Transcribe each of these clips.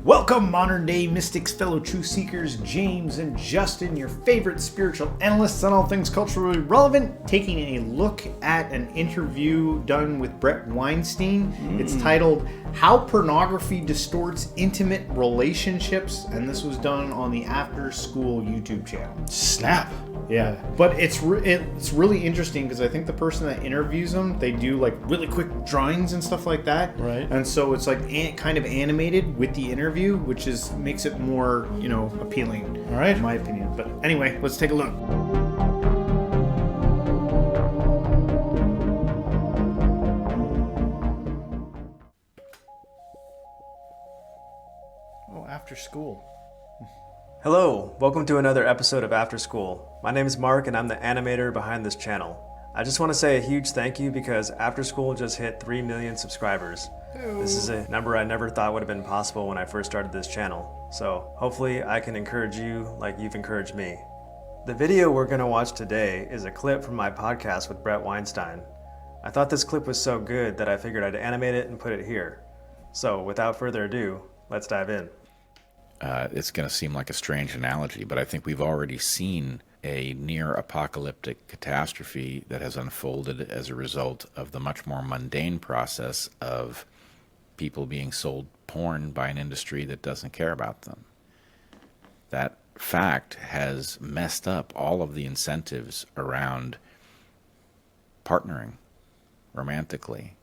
Welcome, modern day mystics, fellow truth seekers, James and Justin, your favorite spiritual analysts on all things culturally relevant, taking a look at an interview done with Bret Weinstein. It's titled How Pornography Distorts Intimate Relationships, and this was done on the After Skool YouTube channel. Snap. Yeah, but it's really interesting because I think the person that interviews them, they do like really quick drawings and stuff like that. Right. And so it's like kind of animated with the interview, which makes it more, appealing. All right. In my opinion. But anyway, let's take a look. Oh, After Skool. Hello, welcome to another episode of After Skool. My name is Mark and I'm the animator behind this channel. I just want to say a huge thank you because After Skool just hit 3 million subscribers. This is a number I never thought would have been possible when I first started this channel. So hopefully I can encourage you like you've encouraged me. The video we're going to watch today is a clip from my podcast with Bret Weinstein. I thought this clip was so good that I figured I'd animate it and put it here. So without further ado, let's dive in. It's going to seem like a strange analogy, but I think we've already seen a near-apocalyptic catastrophe that has unfolded as a result of the much more mundane process of people being sold porn by an industry that doesn't care about them. That fact has messed up all of the incentives around partnering romantically.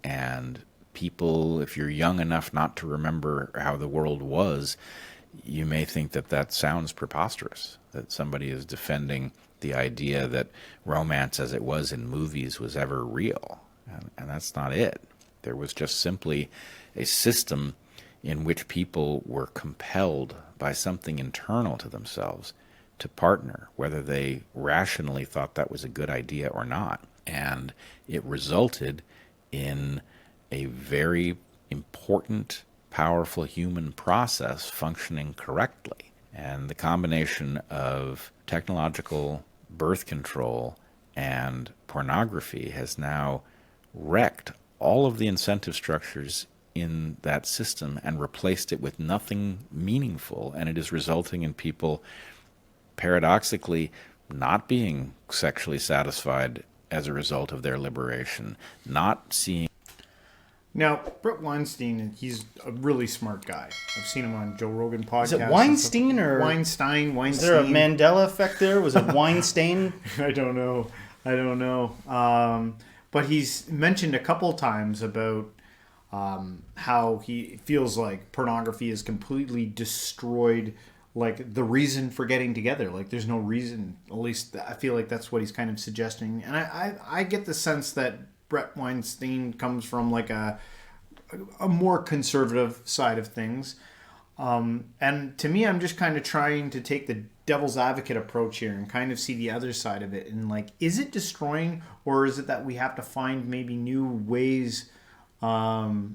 And people, if you're young enough not to remember how the world was, you may think that that sounds preposterous, that somebody is defending the idea that romance as it was in movies was ever real. And that's not it. There was just simply a system in which people were compelled by something internal to themselves to partner, whether they rationally thought that was a good idea or not. And it resulted in a very important, powerful human process functioning correctly. And the combination of technological birth control and pornography has now wrecked all of the incentive structures in that system and replaced it with nothing meaningful. And it is resulting in people paradoxically not being sexually satisfied as a result of their liberation, not seeing. Now, Bret Weinstein, he's a really smart guy. I've seen him on Joe Rogan podcast. Is it Weinstein or Weinstein? Is there a Mandela effect there? Was it Weinstein? I don't know. But he's mentioned a couple times about how he feels like pornography has completely destroyed like the reason for getting together. Like there's no reason. At least I feel like that's what he's kind of suggesting. And I get the sense that Bret Weinstein comes from like a more conservative side of things. And to me, I'm just kind of trying to take the devil's advocate approach here and kind of see the other side of it. And like, is it destroying, or is it that we have to find maybe new ways for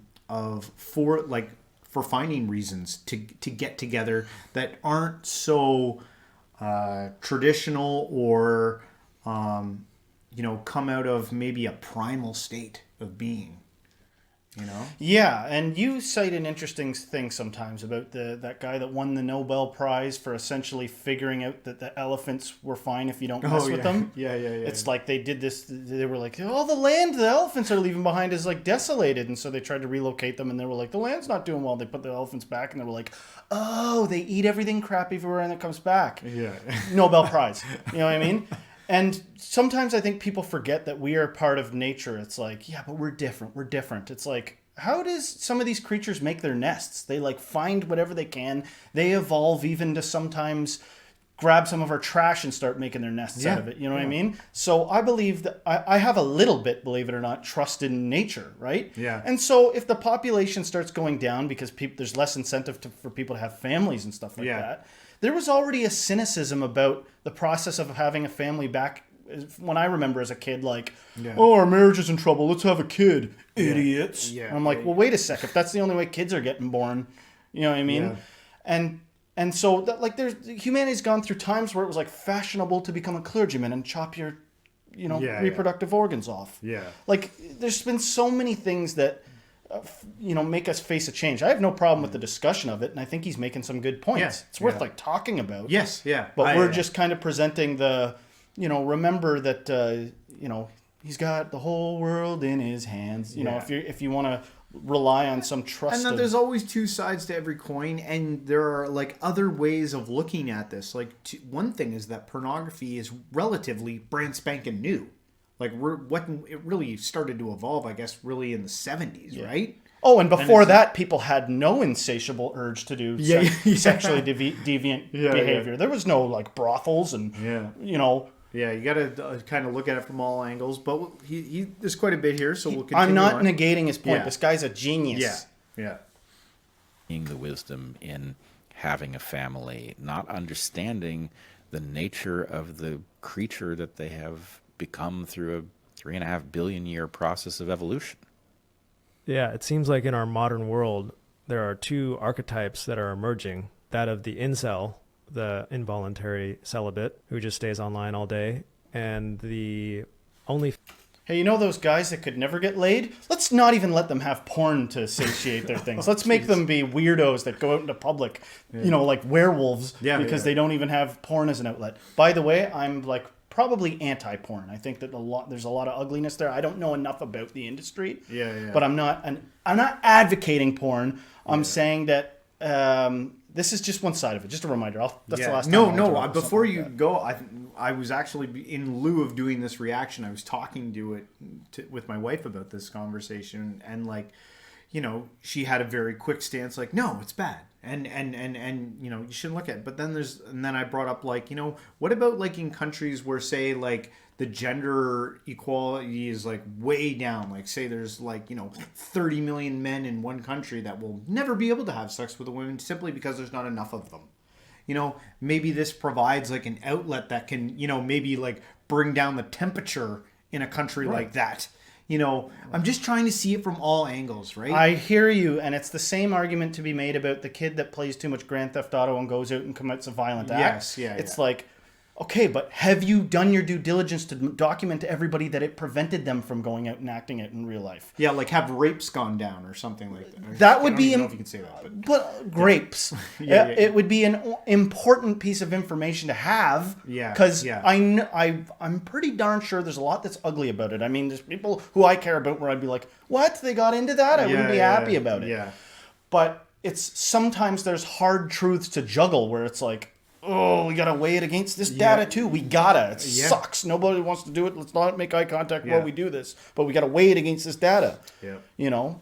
finding reasons to get together that aren't so traditional or come out of maybe a primal state of being, Yeah, and you cite an interesting thing sometimes about that guy that won the Nobel Prize for essentially figuring out that the elephants were fine if you don't mess with them. Yeah. It's like they did this, they were like, all the land the elephants are leaving behind is like desolated, and so they tried to relocate them, and they were like, the land's not doing well. They put the elephants back, and they were like, oh, they eat everything crap everywhere, and it comes back. Yeah. Nobel Prize. You know what I mean? And sometimes I think people forget that we are part of nature. It's like, yeah, but we're different. It's like, how does some of these creatures make their nests? They like find whatever they can. They evolve even to sometimes grab some of our trash and start making their nests out of it. You know what I mean? So I believe that I have a little bit, believe it or not, trust in nature, right? Yeah. And so if the population starts going down because there's less incentive for people to have families and stuff like that, there was already a cynicism about the process of having a family back when I remember as a kid, like, oh, our marriage is in trouble, let's have a kid, idiots. Yeah. And I'm like, well, wait a sec, if that's the only way kids are getting born, you know what I mean? Yeah. And so, humanity's gone through times where it was like fashionable to become a clergyman and chop your, reproductive organs off. Yeah. Like, there's been so many things that make us face a change. I have no problem with the discussion of it, and I think he's making some good points. Yeah, It's worth like talking about. Yes, yeah. But we're just kind of presenting the, remember that, he's got the whole world in his hands. You know, if you want to rely on some trust. And then there's always two sides to every coin, and there are like other ways of looking at this. Like one thing is that pornography is relatively brand spanking new. Like it really started to evolve, I guess, really in the 70s, right? Oh, and before that, people had no insatiable urge to do sexually deviant behavior. There was no like brothels and Yeah, you got to kind of look at it from all angles. But there's quite a bit here, so we'll continue. I'm not negating his point. This guy's a genius. Yeah. Seeing the wisdom in having a family, not understanding the nature of the creature that they have become through a 3.5 billion year process of evolution. Yeah, it seems like in our modern world, there are two archetypes that are emerging. That of the incel, the involuntary celibate, who just stays online all day, and the only... Hey, you know those guys that could never get laid? Let's not even let them have porn to satiate their things. Let's make them be weirdos that go out into public, like werewolves, because they don't even have porn as an outlet. By the way, I'm like probably anti-porn. I think that there's a lot of ugliness there. I don't know enough about the industry. But I'm not advocating porn. I'm saying that this is just one side of it. Just a reminder. That's the last time. No. Before you go, I was actually, in lieu of doing this reaction, I was talking with my wife about this conversation, and she had a very quick stance, like, no, it's bad. And you shouldn't look at it. But then I brought up, what about like in countries where, say, like the gender equality is like way down, like say there's 30 million men in one country that will never be able to have sex with a woman simply because there's not enough of them. Maybe this provides like an outlet that can, maybe like bring down the temperature in a country like that. I'm just trying to see it from all angles, right? I hear you, and it's the same argument to be made about the kid that plays too much Grand Theft Auto and goes out and commits a violent act. It's like, okay, but have you done your due diligence to document to everybody that it prevented them from going out and acting it in real life? Yeah, like have rapes gone down or something like that. That would be... I don't know if you can say that. But grapes. It would be an important piece of information to have. Because I'm pretty darn sure there's a lot that's ugly about it. I mean, there's people who I care about where I'd be like, what? They got into that? I wouldn't be happy about it. Yeah. But sometimes there's hard truths to juggle where it's like, oh, we gotta weigh it against this data too. We gotta. It sucks. Nobody wants to do it. Let's not make eye contact while we do this. But we gotta weigh it against this data. Yeah.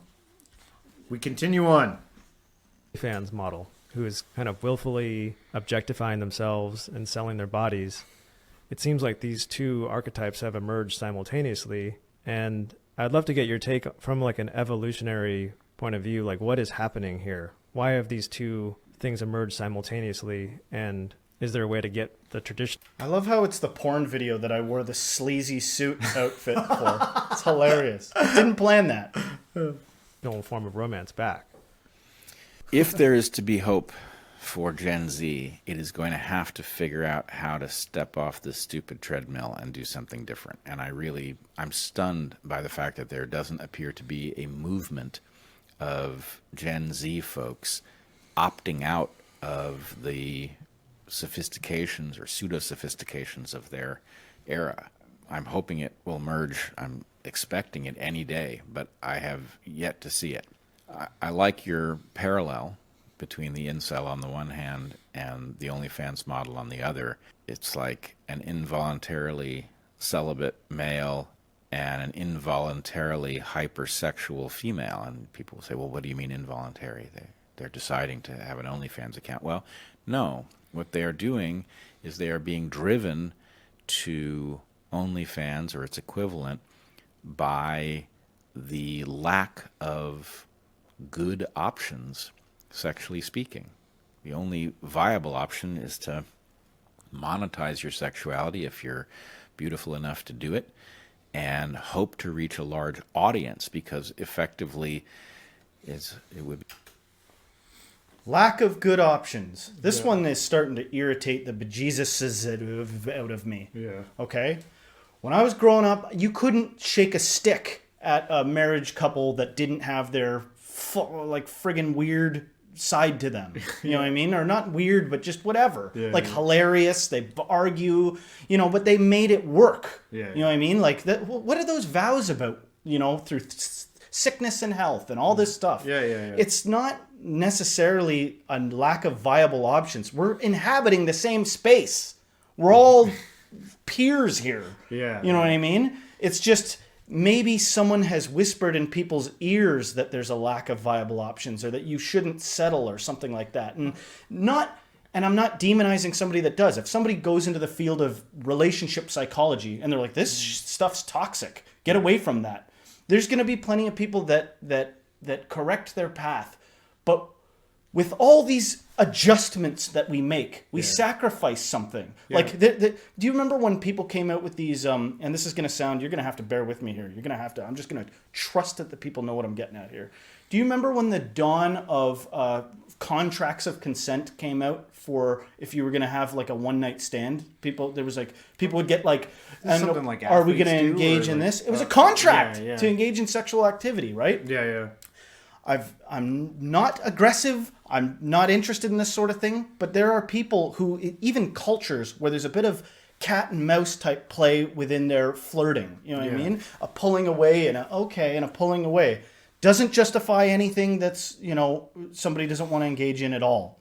We continue on. Fans model, who is kind of willfully objectifying themselves and selling their bodies. It seems like these two archetypes have emerged simultaneously, and I'd love to get your take from like an evolutionary point of view. Like, what is happening here? Why have these two things emerge simultaneously, and is there a way to get the tradition? I love how it's the porn video that I wore the sleazy suit outfit for. It's hilarious. I didn't plan that. No form of romance back. If there is to be hope for Gen Z, it is going to have to figure out how to step off this stupid treadmill and do something different. And I'm stunned by the fact that there doesn't appear to be a movement of Gen Z folks opting out of the sophistications or pseudo-sophistications of their era. I'm hoping it will merge. I'm expecting it any day, but I have yet to see it. I like your parallel between the incel on the one hand and the OnlyFans model on the other. It's like an involuntarily celibate male and an involuntarily hypersexual female. And people will say, well, what do you mean involuntary? They're deciding to have an OnlyFans account. Well, no. What they are doing is they are being driven to OnlyFans or its equivalent by the lack of good options, sexually speaking. The only viable option is to monetize your sexuality if you're beautiful enough to do it, and hope to reach a large audience, because effectively it would be... Lack of good options. This one is starting to irritate the bejesuses out of me. Yeah. Okay? When I was growing up, you couldn't shake a stick at a marriage couple that didn't have their like friggin' weird side to them. You know what I mean? Or not weird, but just whatever. Like hilarious. They argue, but they made it work. You know what I mean? Like what are those vows about? Through sickness and health and all this stuff. It's not necessarily a lack of viable options. We're inhabiting the same space. We're all peers here. You know what I mean? It's just maybe someone has whispered in people's ears that there's a lack of viable options or that you shouldn't settle or something like that. And I'm not demonizing somebody that does. If somebody goes into the field of relationship psychology and they're like, this stuff's toxic, get away from that. There's going to be plenty of people that correct their path. But with all these adjustments that we make, we sacrifice something. Like, do you remember when people came out with these, and this is going to sound, you're going to have to bear with me here. I'm just going to trust that the people know what I'm getting at here. Do you remember when the dawn of contracts of consent came out for if you were going to have like a one night stand? People would get like, something like are we going to engage in this? It was a contract to engage in sexual activity, right? I'm not aggressive. I'm not interested in this sort of thing. But there are people who, even cultures where there's a bit of cat and mouse type play within their flirting. You know what I mean? A pulling away and a pulling away doesn't justify anything that's, somebody doesn't want to engage in at all.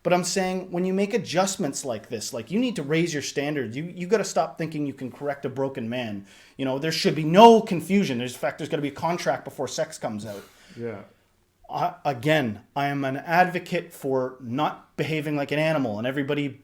But I'm saying when you make adjustments like this, like you need to raise your standards. You got to stop thinking you can correct a broken man. There should be no confusion. In fact, there's got to be a contract before sex comes out. Again, I am an advocate for not behaving like an animal and everybody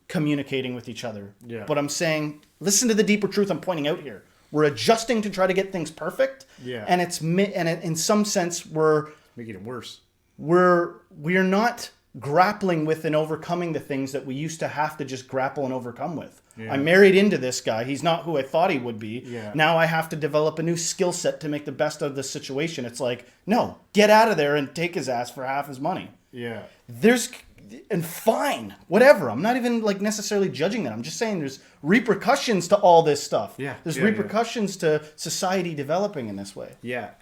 communicating with each other. But I'm saying, listen to the deeper truth I'm pointing out here. We're adjusting to try to get things perfect. And in some sense, we're making it worse. We're not grappling with and overcoming the things that we used to have to just grapple and overcome with. I married into this guy. He's not who I thought he would be. Now I have to develop a new skill set to make the best of the situation. It's like, no, get out of there and take his ass for half his money. And fine, whatever. I'm not even like necessarily judging that. I'm just saying there's repercussions to all this stuff. There's repercussions to society developing in this way.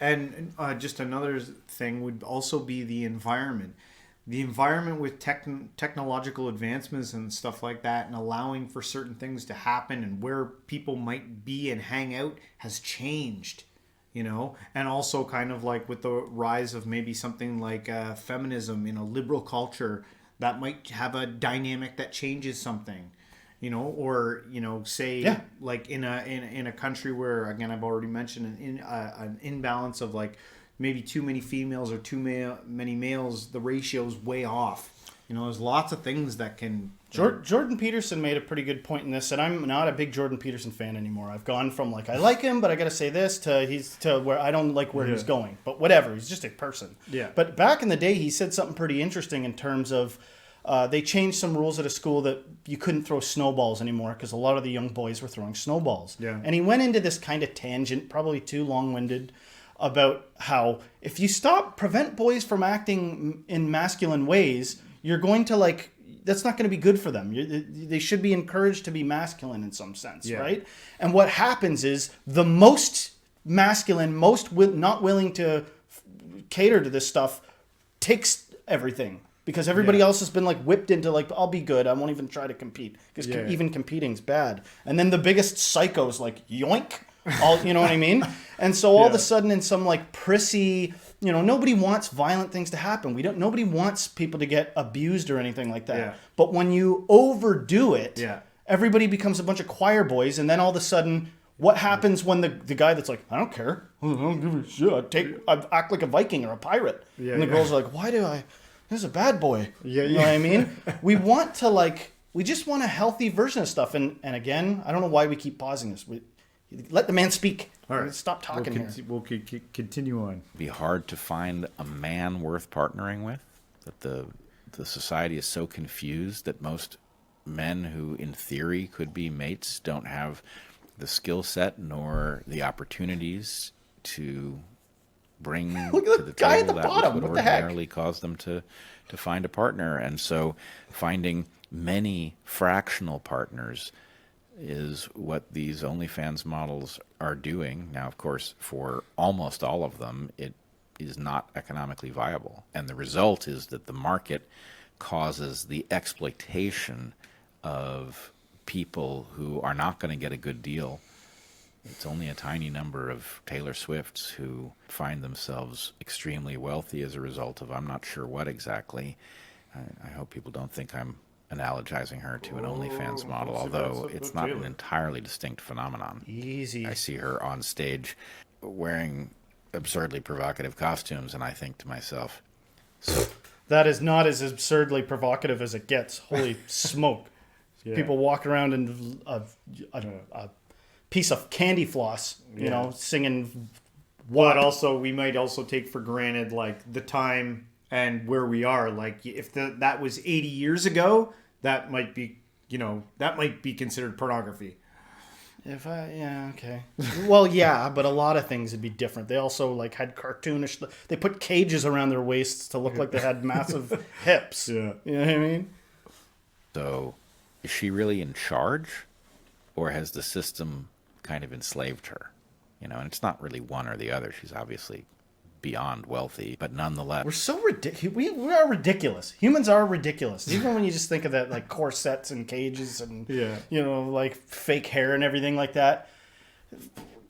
And just another thing would also be the environment. The environment with technological advancements and stuff like that, and allowing for certain things to happen and where people might be and hang out has changed, and also kind of like with the rise of maybe something like feminism in a liberal culture that might have a dynamic that changes something, or say like in a country where, again, I've already mentioned an imbalance of like maybe too many females or many males, the ratio's way off. There's lots of things that can... Jordan Peterson made a pretty good point in this, and I'm not a big Jordan Peterson fan anymore. I've gone from like, I like him, but I got to say this, to where I don't like where he's going. But whatever, he's just a person. But back in the day, he said something pretty interesting in terms of they changed some rules at a school that you couldn't throw snowballs anymore because a lot of the young boys were throwing snowballs. And he went into this kind of tangent, probably too long-winded, about how if you prevent boys from acting in masculine ways, you're going to that's not going to be good for them. They should be encouraged to be masculine in some sense, right? And what happens is the most masculine, not willing to cater to this stuff takes everything because everybody else has been whipped into I'll be good. I won't even try to compete because even competing's bad. And then the biggest psychos yoink. You know what I mean? And so all of a sudden in some prissy, nobody wants violent things to happen. Nobody wants people to get abused or anything like that. But when you overdo it, everybody becomes a bunch of choir boys. And then all of a sudden, what happens when the guy that's like, I don't care. I don't give a shit. I act like a Viking or a pirate. And the girls are like, why do I? This is a bad boy. You know what I mean? We want to we just want a healthy version of stuff. And again, I don't know why we keep pausing this. Let the man speak. All right. Stop talking here. We'll continue on. It'd be hard to find a man worth partnering with. That the society is so confused that most men who, in theory, could be mates don't have the skill set nor the opportunities to bring Look to at the guy table at the that bottom. would What the heck? ordinarily cause them to find a partner. And so finding many fractional partners is what these OnlyFans models are doing. Now, of course, for almost all of them, it is not economically viable. And the result is that the market causes the exploitation of people who are not going to get a good deal. It's only a tiny number of Taylor Swifts who find themselves extremely wealthy as a result of I'm not sure what exactly. I hope people don't think I'm analogizing her to an OnlyFans model, although it's not an entirely distinct phenomenon. Easy. I see her on stage wearing absurdly provocative costumes, and I think to myself, so That is not as absurdly provocative as it gets. Holy smoke. Yeah. People walk around in a piece of candy floss, you know, singing. But also, we might also take for granted like the time and where we are. Like if that was 80 years ago, that might be, that might be considered pornography. Okay. Well, yeah, but a lot of things would be different. They also like had cartoonish. They put cages around their waists to look like they had massive hips. Yeah. You know what I mean? So is she really in charge, or has the system kind of enslaved her? And it's not really one or the other. She's obviously beyond wealthy, but nonetheless. We're so ridiculous. We are ridiculous. Humans are ridiculous. Even when you just think of that, like corsets and cages and like fake hair and everything like that.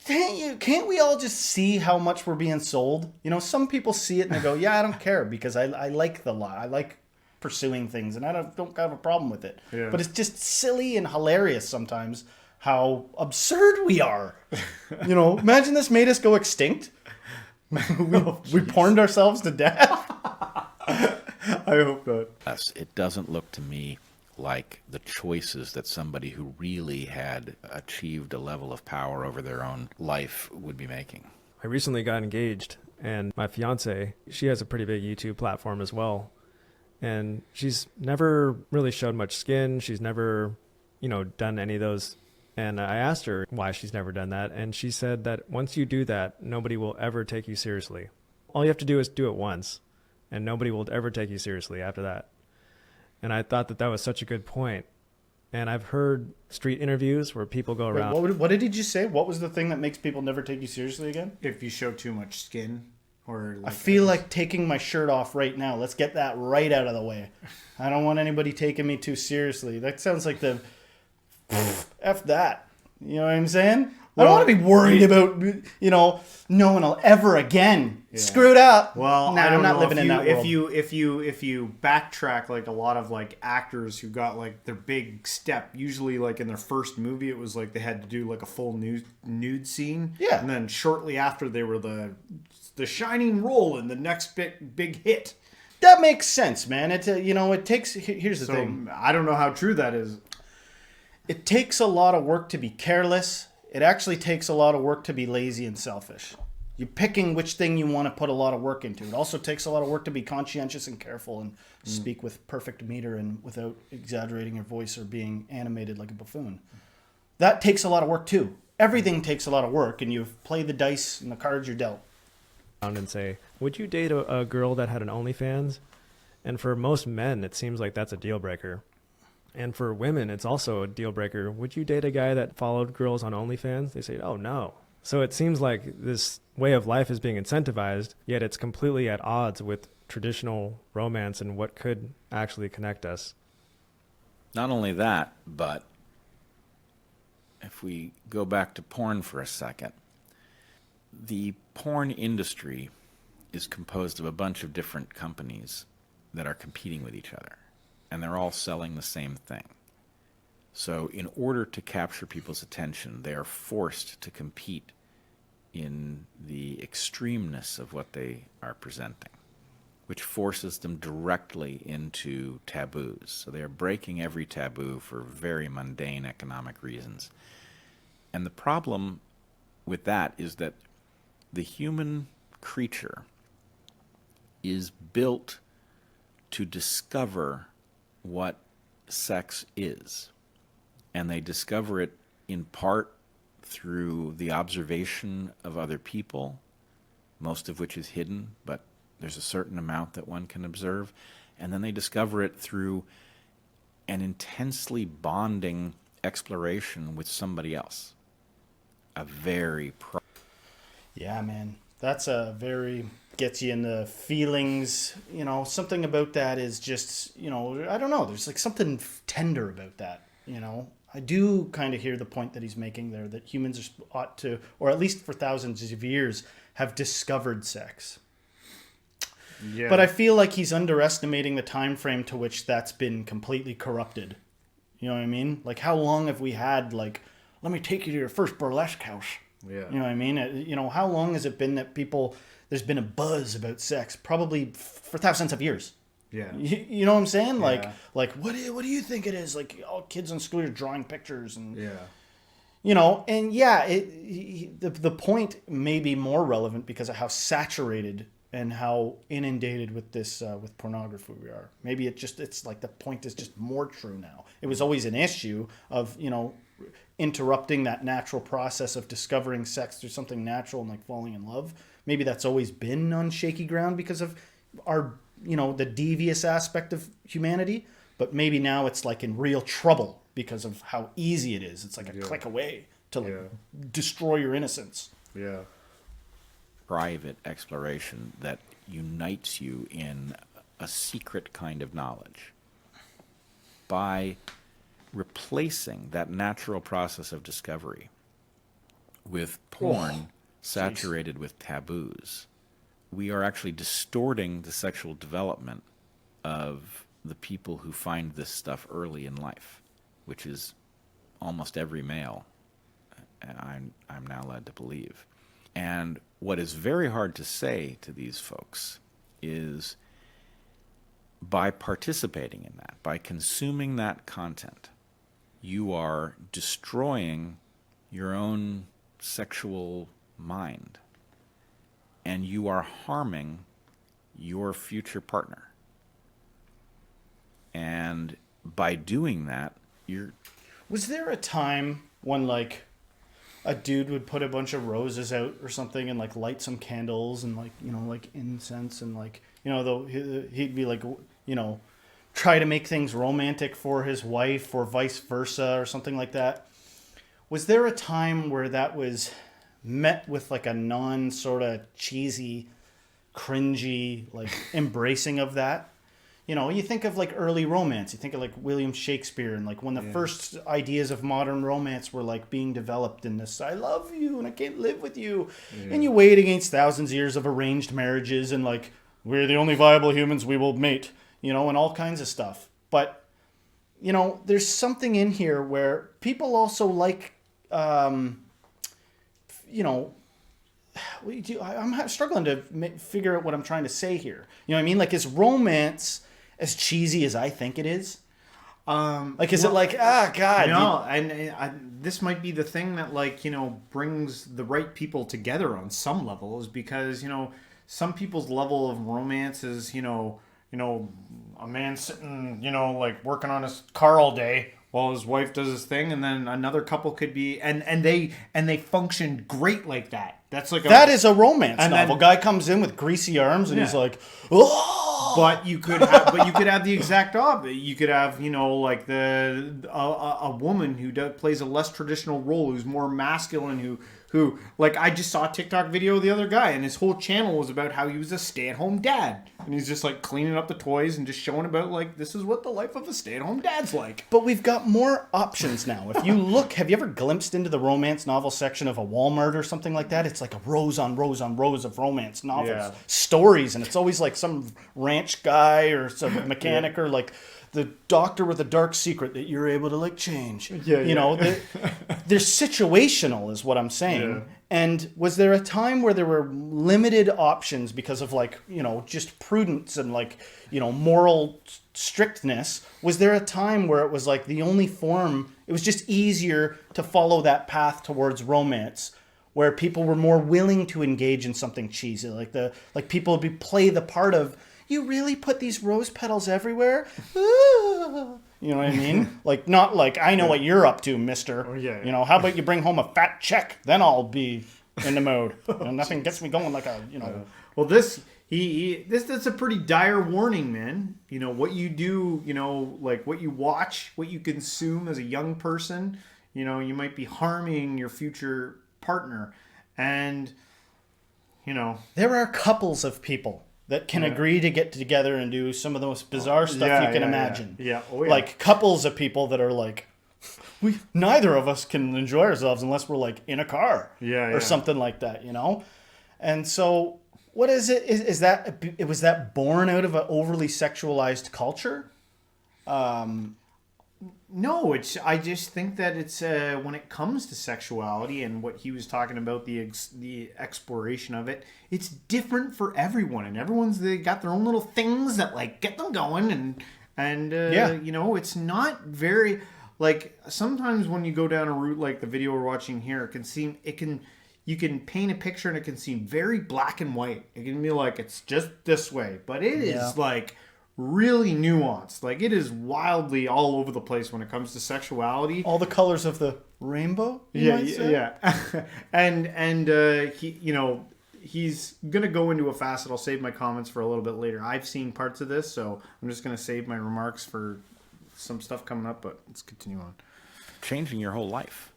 Can't we all just see how much we're being sold? Some people see it and they go, "Yeah, I don't care because I like the lie. I like pursuing things and I don't have a problem with it." Yeah. But it's just silly and hilarious sometimes how absurd we are. Imagine this made us go extinct. We porned ourselves to death. I hope not. Yes, it doesn't look to me like the choices that somebody who really had achieved a level of power over their own life would be making. I recently got engaged, and my fiance, she has a pretty big YouTube platform as well. And she's never really showed much skin. She's never, done any of those. And I asked her why she's never done that. And she said that once you do that, nobody will ever take you seriously. All you have to do is do it once, and nobody will ever take you seriously after that. And I thought that was such a good point. And I've heard street interviews where people go around. Wait, what did you just say? What was the thing that makes people never take you seriously again? If you show too much skin. Or I feel like taking my shirt off right now. Let's get that right out of the way. I don't want anybody taking me too seriously. That sounds like the F that. You know what I'm saying? I don't want to be worried about, no one will ever again screw it up. Well, nah, I don't I'm not know living in that world. If you backtrack, like a lot of like actors who got like their big step, usually like in their first movie, it was like they had to do like a full nude scene. Yeah. And then shortly after, they were the shining role in the next big hit. That makes sense, man. It takes. Here's the thing. I don't know how true that is. It takes a lot of work to be careless. It actually takes a lot of work to be lazy and selfish. You're picking which thing you want to put a lot of work into. It also takes a lot of work to be conscientious and careful and speak with perfect meter and without exaggerating your voice or being animated like a buffoon. That takes a lot of work too. Everything takes a lot of work, and you play the dice and the cards you're dealt. And say, would you date a girl that had an OnlyFans? And for most men, it seems like that's a deal breaker. And for women, it's also a deal breaker. Would you date a guy that followed girls on OnlyFans? They say, oh, no. So it seems like this way of life is being incentivized, yet it's completely at odds with traditional romance and what could actually connect us. Not only that, but if we go back to porn for a second, the porn industry is composed of a bunch of different companies that are competing with each other, and they're all selling the same thing. So in order to capture people's attention, they are forced to compete in the extremeness of what they are presenting, which forces them directly into taboos. So they are breaking every taboo for very mundane economic reasons. And the problem with that is that the human creature is built to discover what sex is. And they discover it in part through the observation of other people, most of which is hidden, but there's a certain amount that one can observe. And then they discover it through an intensely bonding exploration with somebody else. A very Yeah, man. That's a very gets you in the feelings, something about that is just, I don't know, there's like something tender about that, I do kind of hear the point that he's making there, that humans ought to, or at least for thousands of years, have discovered sex. Yeah. But I feel like he's underestimating the time frame to which that's been completely corrupted. You know what I mean? Like, how long have we had, like, let me take you to your first burlesque house? Yeah. You know what I mean? How long has it been that there's been a buzz about sex? Probably for thousands of years. Yeah. You know what I'm saying? Yeah. Like what do you think it is? Like, all kids in school are drawing pictures and and the point may be more relevant because of how saturated and how inundated with this with pornography we are. Maybe it's like the point is just more true now. It was always an issue of, interrupting that natural process of discovering sex through something natural and like falling in love. Maybe that's always been on shaky ground because of our, the devious aspect of humanity. But maybe now it's like in real trouble because of how easy it is. It's like a click away to destroy your innocence. Yeah. Private exploration that unites you in a secret kind of knowledge. By replacing that natural process of discovery with porn saturated with taboos, we are actually distorting the sexual development of the people who find this stuff early in life, which is almost every male, I'm now led to believe. And what is very hard to say to these folks is, by participating in that, by consuming that content, you are destroying your own sexual mind, and you are harming your future partner. And by doing that, you're... Was there a time when, like, a dude would put a bunch of roses out or something and, like, light some candles and, like, like incense and, like, he'd be like, try to make things romantic for his wife or vice versa or something like that. Was there a time where that was met with like a non sort of cheesy, cringy, like embracing of that? You think of like early romance, you think of like William Shakespeare and like when the first ideas of modern romance were like being developed in this, I love you and I can't live with you. Yeah. And you weighed against thousands of years of arranged marriages and like, we're the only viable humans, we will mate. And all kinds of stuff. But, there's something in here where people also like, I'm struggling to figure out what I'm trying to say here. You know what I mean? Like, is romance as cheesy as I think it is? Is it like, God. No, this might be the thing that, like, brings the right people together on some level, is because, some people's level of romance is, a man sitting, like working on his car all day while his wife does his thing, and then another couple could be, and they function great like that. That's like that is a romance novel. Guy comes in with greasy arms and he's like, oh. But you could have the exact opposite. You could have like a woman who plays a less traditional role, who's more masculine, who like, I just saw a TikTok video of the other guy, and his whole channel was about how he was a stay-at-home dad, and he's just like cleaning up the toys and just showing about like, this is what the life of a stay-at-home dad's like. But we've got more options now. If you look, have you ever glimpsed into the romance novel section of a Walmart or something like that? It's like a rows on rows on rows of romance novels, stories, and it's always like some ranch guy or some mechanic or like the doctor with a dark secret that you're able to like change. They're situational is what I'm saying. Yeah. And was there a time where there were limited options because of like, just prudence and like, moral strictness? Was there a time where it was like the only form, it was just easier to follow that path towards romance, where people were more willing to engage in something cheesy, like people would play the part of, you really put these rose petals everywhere? Ooh. You know what I mean? Like, not like, I know what you're up to, mister. How about you bring home a fat check? Then I'll be in the mode. Nothing gets me going like a, Well, this, That's a pretty dire warning, man. You know, what you do, you know, like what you watch, what you consume as a young person, you know, you might be harming your future partner. And, you know, there are couples of people that can agree to get together and do some of the most bizarre stuff you can imagine. Yeah. Oh, yeah. Like couples of people that are like, neither of us can enjoy ourselves unless we're like in a car or something like that, you know? And so what is it? Was that born out of an overly sexualized culture? No, I just think that it's when it comes to sexuality and what he was talking about, the exploration of it, it's different for everyone, and they got their own little things that like get them going, and you know, it's not very like sometimes when you go down a route like the video we're watching here, you can paint a picture and it can seem very black and white. It can be like it's just this way, but it is like really nuanced. Like it is wildly all over the place when it comes to sexuality. All the colors of the rainbow. Yeah. and he, you know, he's gonna go into a facet. I'll save my comments for a little bit later. I've seen parts of this, so I'm just gonna save my remarks for some stuff coming up. But let's continue on. Changing your whole life.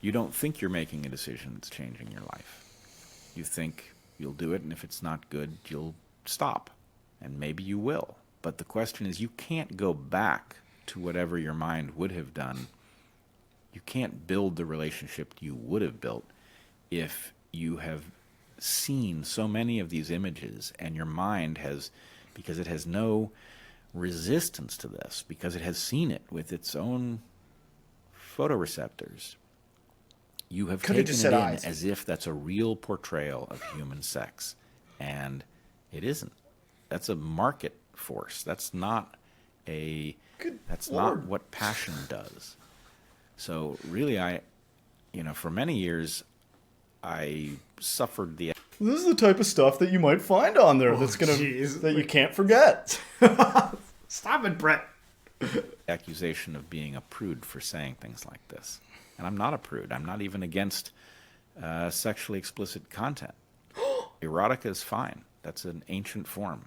You don't think you're making a decision that's changing your life. You think you'll do it, and if it's not good, you'll stop. And maybe you will. But the question is, you can't go back to whatever your mind would have done. You can't build the relationship you would have built if you have seen so many of these images and your mind has, because it has no resistance to this, because it has seen it with its own photoreceptors. You have taken it in as if that's a real portrayal of human sex. And it isn't. That's a market force. That's not not what passion does. So really, for many years, I suffered the... This is the type of stuff that you might find on there that you can't forget. Stop it, Bret. Accusation of being a prude for saying things like this. And I'm not a prude. I'm not even against sexually explicit content. Erotica is fine. That's an ancient form.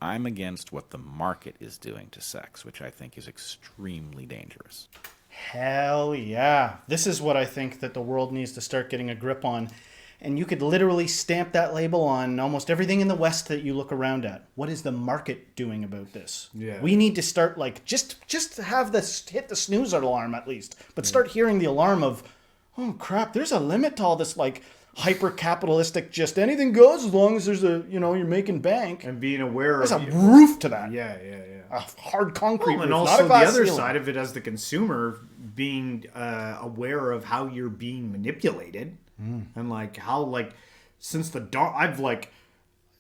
I'm against what the market is doing to sex, which I think is extremely dangerous. Hell yeah. This is what I think that the world needs to start getting a grip on. And you could literally stamp that label on almost everything in the West that you look around at. What is the market doing about this? Yeah. We need to start like just have this hit the snooze alarm at least, but start hearing the alarm of, oh crap, there's a limit to all this like hyper capitalistic, just anything goes as long as there's you're making bank, and being aware there's of a roof to that. Yeah. A hard concrete roof, and not also a the glass other ceiling. side of it as the consumer being aware of how you're being manipulated, and like how like since the dawn I've like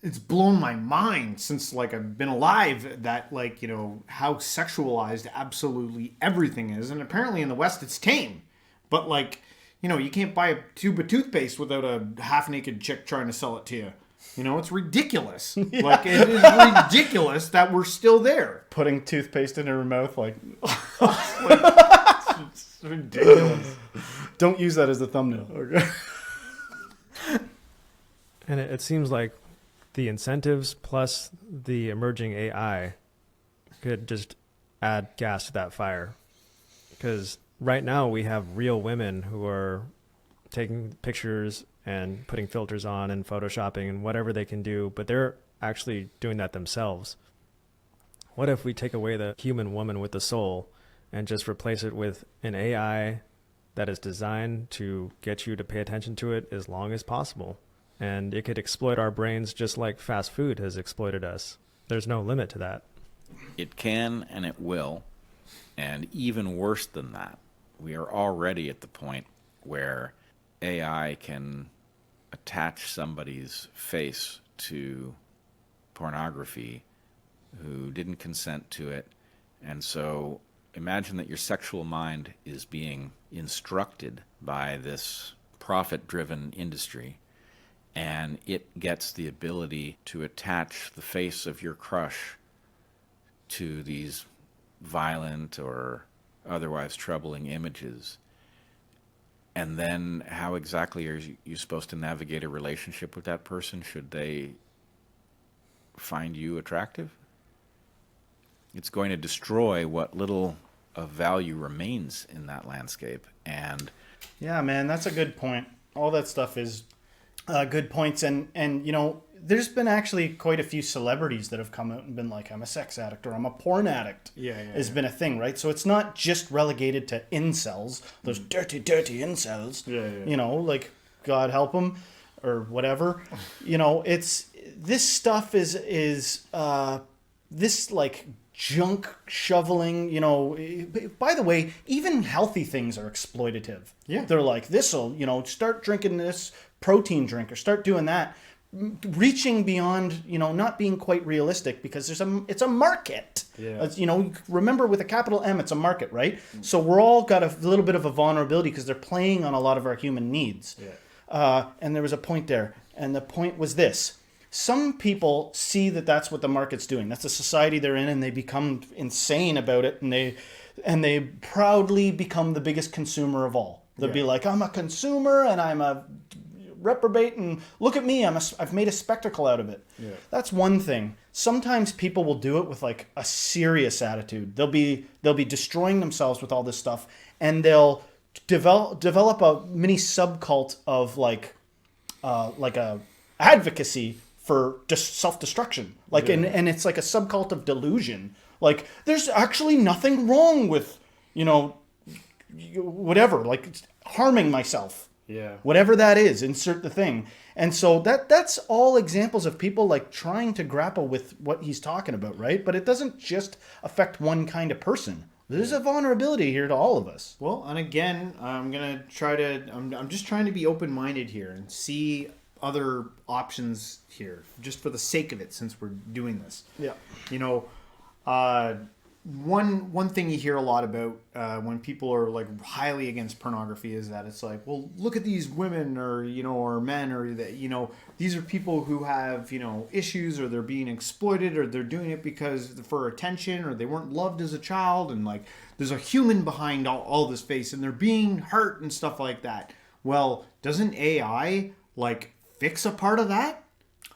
it's blown my mind since like I've been alive that like how sexualized absolutely everything is, and apparently in the West it's tame, but like you can't buy a tube of toothpaste without a half-naked chick trying to sell it to you. It's ridiculous. Yeah. Like, it is ridiculous that we're still there. Putting toothpaste in her mouth, like... it's ridiculous. Don't use that as a thumbnail. Okay. And it seems like the incentives plus the emerging AI could just add gas to that fire. Because right now we have real women who are taking pictures and putting filters on and photoshopping and whatever they can do, but they're actually doing that themselves. What if we take away the human woman with the soul and just replace it with an AI that is designed to get you to pay attention to it as long as possible? And it could exploit our brains just like fast food has exploited us. There's no limit to that. It can and it will. And even worse than that, we are already at the point where AI can attach somebody's face to pornography who didn't consent to it. And so imagine that your sexual mind is being instructed by this profit-driven industry, and it gets the ability to attach the face of your crush to these violent or otherwise troubling images. And then how exactly are you supposed to navigate a relationship with that person? Should they find you attractive. It's going to destroy what little of value remains in that landscape. And yeah, man, that's a good point. All that stuff is good points. And you know, there's been actually quite a few celebrities that have come out and been like, I'm a sex addict or I'm a porn addict. Has been a thing, right? So it's not just relegated to incels, those dirty incels. You know, like, God help them or whatever. You know, it's this stuff is this like junk shoveling, you know. By the way, even healthy things are exploitative. Yeah. They're like, this'll, you know, start drinking this protein drink or start doing that. Reaching beyond, you know, not being quite realistic because it's a market. You know, remember with a capital M, it's a market, right? So we're all got a little bit of a vulnerability because they're playing on a lot of our human needs. And there was a point there. And the point was this. Some people see that that's what the market's doing. That's the society they're in, and they become insane about it, and they proudly become the biggest consumer of all. They'll be like, I'm a consumer, and I'm a reprobate, and look at me, I've made a spectacle out of it. That's one thing. Sometimes people will do it with like a serious attitude. They'll be destroying themselves with all this stuff, and they'll develop a mini subcult of like a advocacy for just self-destruction. Like and it's like a subcult of delusion. Like there's actually nothing wrong with, you know, whatever, like harming myself. Whatever that is, insert the thing. And so that's all examples of people like trying to grapple with what he's talking about, right? But it doesn't just affect one kind of person. There's a vulnerability here to all of us. Well, and again, I'm just trying to be open-minded here and see other options here, just for the sake of it, since we're doing this. You know, one thing you hear a lot about when people are like highly against pornography is that it's like, well, look at these women or, you know, or men, or that, you know, these are people who have, you know, issues, or they're being exploited, or they're doing it because for attention, or they weren't loved as a child, and like there's a human behind all this face, and they're being hurt and stuff like that. Well, doesn't AI like fix a part of that?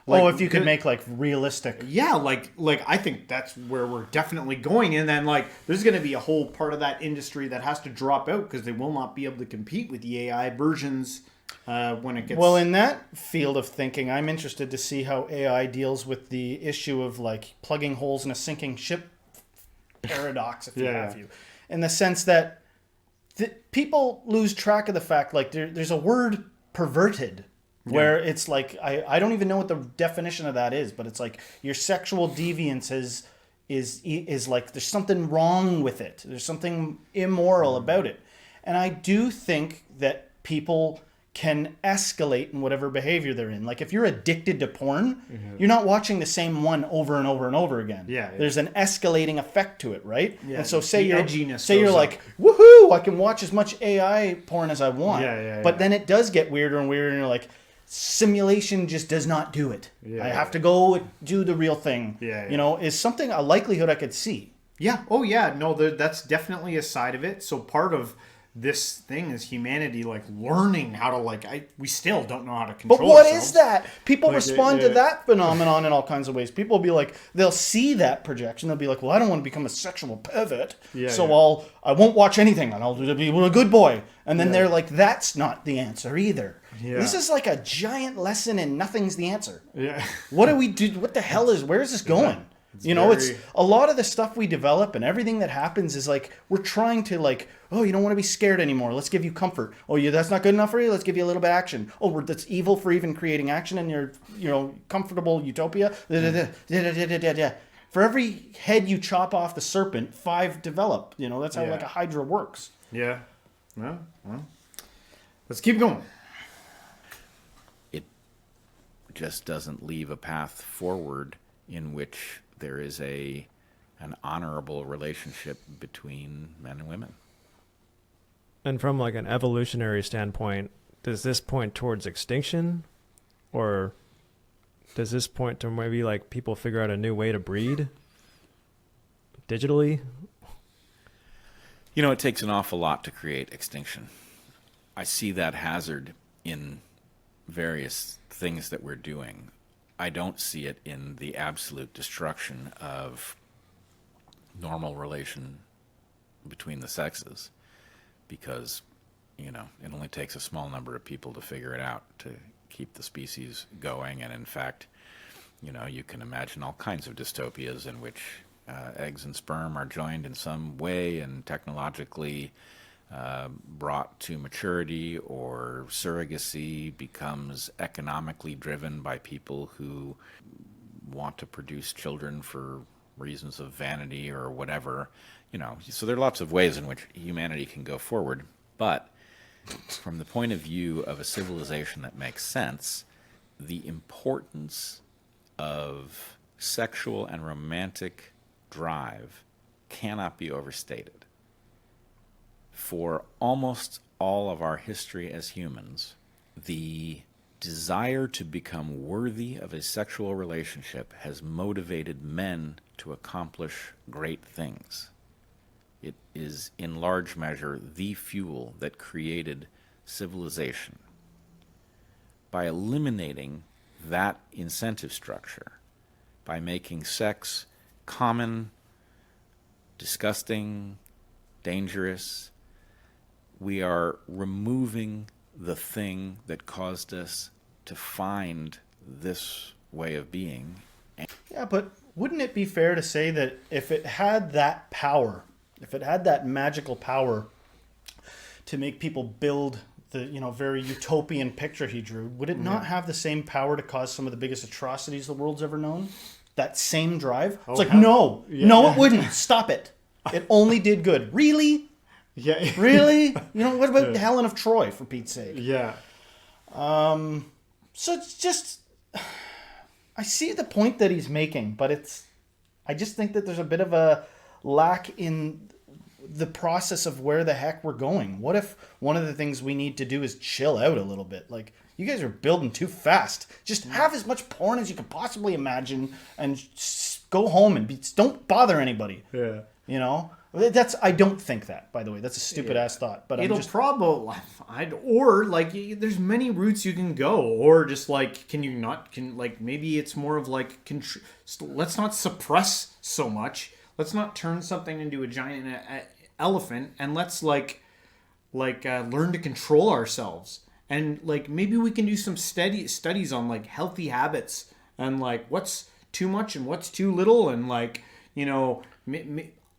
Like, if you could make like realistic. Yeah, like I think that's where we're definitely going. And then like there's going to be a whole part of that industry that has to drop out because they will not be able to compete with the AI versions when it gets... Well, in that field of thinking, I'm interested to see how AI deals with the issue of like plugging holes in a sinking ship paradox, if you have you. In the sense that people lose track of the fact, like there's a word perverted, where it's like, I don't even know what the definition of that is, but it's like your sexual deviance is like there's something wrong with it. There's something immoral about it. And I do think that people can escalate in whatever behavior they're in. Like if you're addicted to porn, you're not watching the same one over and over and over again. There's an escalating effect to it, right? And so say you're like, woohoo, I can watch as much AI porn as I want. But then it does get weirder and weirder, and you're like, simulation just does not do it. I have to go do the real thing. You know, is something a likelihood I could see. No, that's definitely a side of it. So part of this thing is humanity like learning how to we still don't know how to control But what ourselves. is that? People respond to that phenomenon in all kinds of ways. People will be like, they'll see that projection, they'll be like, well, I don't want to become a sexual pervert, I won't watch anything, and I'll be a good boy. And then they're like, that's not the answer either. This is like a giant lesson in nothing's the answer. What do we do? What the hell where is this going? It's a lot of the stuff we develop and everything that happens is like, we're trying to like, oh, you don't want to be scared anymore. Let's give you comfort. Oh, that's not good enough for you. Let's give you a little bit of action. Oh, that's evil for even creating action in your, comfortable utopia. For every head you chop off the serpent, 5 develop. That's how like a hydra works. Well, let's keep going. It just doesn't leave a path forward in which there is an honorable relationship between men and women. And from like an evolutionary standpoint, does this point towards extinction, or does this point to maybe like people figure out a new way to breed digitally? It takes an awful lot to create extinction. I see that hazard in various things that we're doing. I don't see it in the absolute destruction of normal relation between the sexes, because, you know, it only takes a small number of people to figure it out to keep the species going. And in fact, you know, you can imagine all kinds of dystopias in which eggs and sperm are joined in some way and technologically brought to maturity, or surrogacy becomes economically driven by people who want to produce children for reasons of vanity or whatever. You know, so there are lots of ways in which humanity can go forward. But from the point of view of a civilization that makes sense, the importance of sexual and romantic drive cannot be overstated. For almost all of our history as humans, the desire to become worthy of a sexual relationship has motivated men to accomplish great things. It is in large measure the fuel that created civilization. By eliminating that incentive structure, by making sex common, disgusting, dangerous, we are removing the thing that caused us to find this way of being. Yeah, but wouldn't it be fair to say that if it had that power, if it had that magical power to make people build the, you know, very utopian picture he drew, would it not have the same power to cause some of the biggest atrocities the world's ever known? That same drive? It's like, no, it wouldn't. Stop it. It only did good. Really? Yeah. Really? You know, what about Helen of Troy, for Pete's sake? Yeah. So it's just, I see the point that he's making, but I just think that there's a bit of a lack in the process of where the heck we're going. What if one of the things we need to do is chill out a little bit? Like, you guys are building too fast. Just have as much porn as you could possibly imagine and go home and don't bother anybody. Yeah. You know? I don't think that, by the way. That's a stupid ass thought. But it'll probably, or like, there's many routes you can go, or just like, maybe it's more of like, let's not suppress so much. Let's not turn something into a giant elephant, and let's learn to control ourselves. And like, maybe we can do some studies on like healthy habits and like what's too much and what's too little, and like, you know,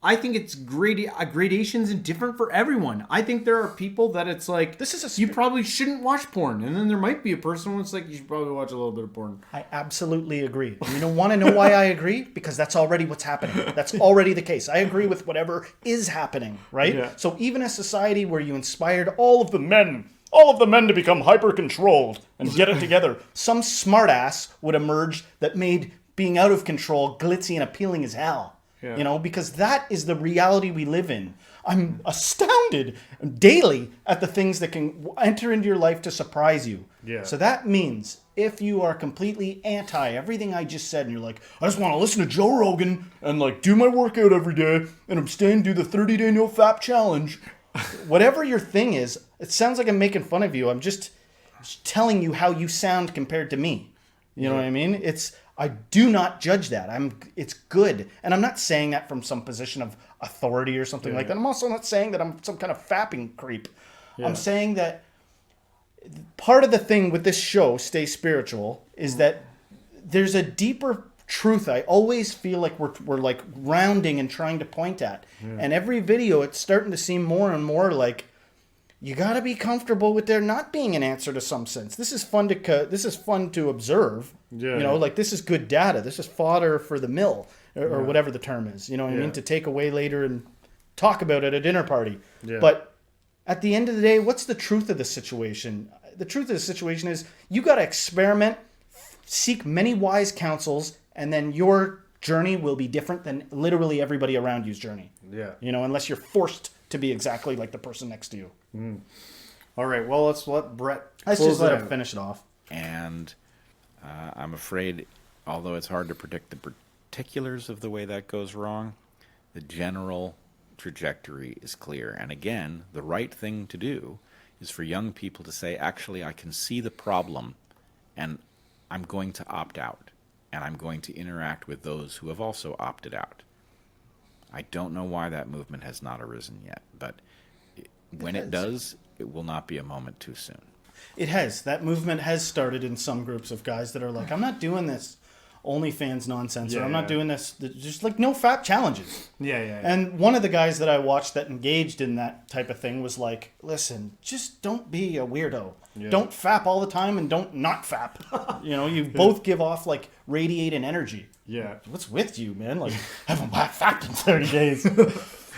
I think it's gradations and different for everyone. I think there are people that it's like, you probably shouldn't watch porn, and then there might be a person who's like, you should probably watch a little bit of porn. I absolutely agree. You want to know why I agree? Because that's already what's happening. That's already the case. I agree with whatever is happening, right? Yeah. So even a society where you inspired all of the men to become hyper-controlled and get it together, some smartass would emerge that made being out of control glitzy and appealing as hell. Yeah. You know, because that is the reality we live in. I'm astounded daily at the things that can enter into your life to surprise you. Yeah. So that means if you are completely anti everything I just said, and you're like, I just want to listen to Joe Rogan and like do my workout every day and abstain, do the 30-day no fap challenge, whatever your thing is, it sounds like I'm making fun of you. I'm just telling you how you sound compared to me. You know what I mean? I do not judge that. It's good. And I'm not saying that from some position of authority or something like that. I'm also not saying that I'm some kind of fapping creep. Yeah. I'm saying that part of the thing with this show, Stay Spiritual, is that there's a deeper truth I always feel like we're like rounding and trying to point at. Yeah. And every video, it's starting to seem more and more like, you got to be comfortable with there not being an answer to some sense. This is fun to observe. Yeah. You know, like this is good data. This is fodder for the mill or whatever the term is. You know what I mean? To take away later and talk about at a dinner party. Yeah. But at the end of the day, what's the truth of the situation? The truth of the situation is you got to experiment, seek many wise counsels, and then your journey will be different than literally everybody around you's journey. Yeah. You know, unless you're forced to be exactly like the person next to you. Mm. All right. Well, let's let Bret. Let's just let him finish it off. And I'm afraid, although it's hard to predict the particulars of the way that goes wrong, the general trajectory is clear. And again, the right thing to do is for young people to say, actually, I can see the problem, and I'm going to opt out, and I'm going to interact with those who have also opted out. I don't know why that movement has not arisen yet, but when it does, it will not be a moment too soon. It has. That movement has started in some groups of guys that are like, I'm not doing this OnlyFans nonsense, or I'm not doing this. Just like no fap challenges. Yeah. And one of the guys that I watched that engaged in that type of thing was like, listen, just don't be a weirdo. Yeah. Don't fap all the time and don't not fap. You both give off like radiating energy. Yeah. What's with you, man? Like, haven't fapped in 30 days.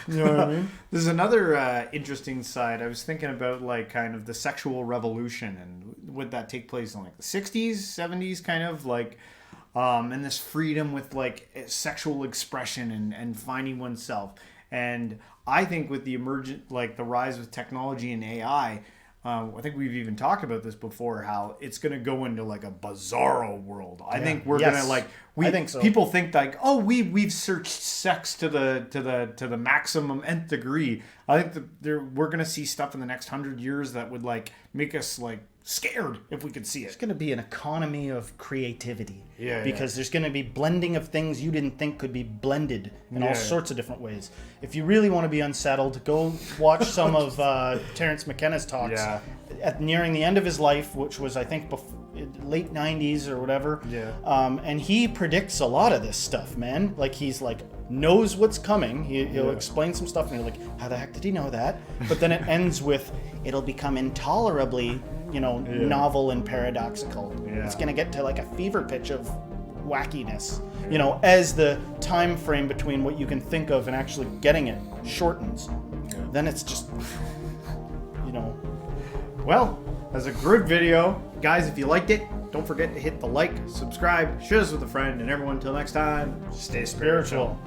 You know what I mean? There's another interesting side. I was thinking about like kind of the sexual revolution and would that take place in like the 60s, 70s, kind of like, and this freedom with like sexual expression and finding oneself. And I think with the the rise of technology and AI, I think we've even talked about this before, how it's going to go into like a bizarro world. I think we're going to I think so. People think like, oh, we've searched sex to the maximum nth degree. I think we're going to see stuff in the next 100 years that would like make us like scared if we could see it. It's going to be an economy of creativity. Because yeah. there's going to be blending of things you didn't think could be blended in all sorts of different ways. If you really want to be unsettled, go watch some of Terence McKenna's talks. Yeah. Nearing the end of his life, which was, I think, late 90s or whatever. Yeah. And he predicts a lot of this stuff, man. Like, he's like, knows what's coming. He'll explain some stuff, and you're like, how the heck did he know that? But then it ends with, it'll become intolerably, novel and paradoxical. Yeah. It's going to get to like a fever pitch of wackiness. As the time frame between what you can think of and actually getting it shortens. Then it's just, Well, as a group video, guys, if you liked it, don't forget to hit the like, subscribe, share this with a friend, and everyone, until next time, stay spiritual.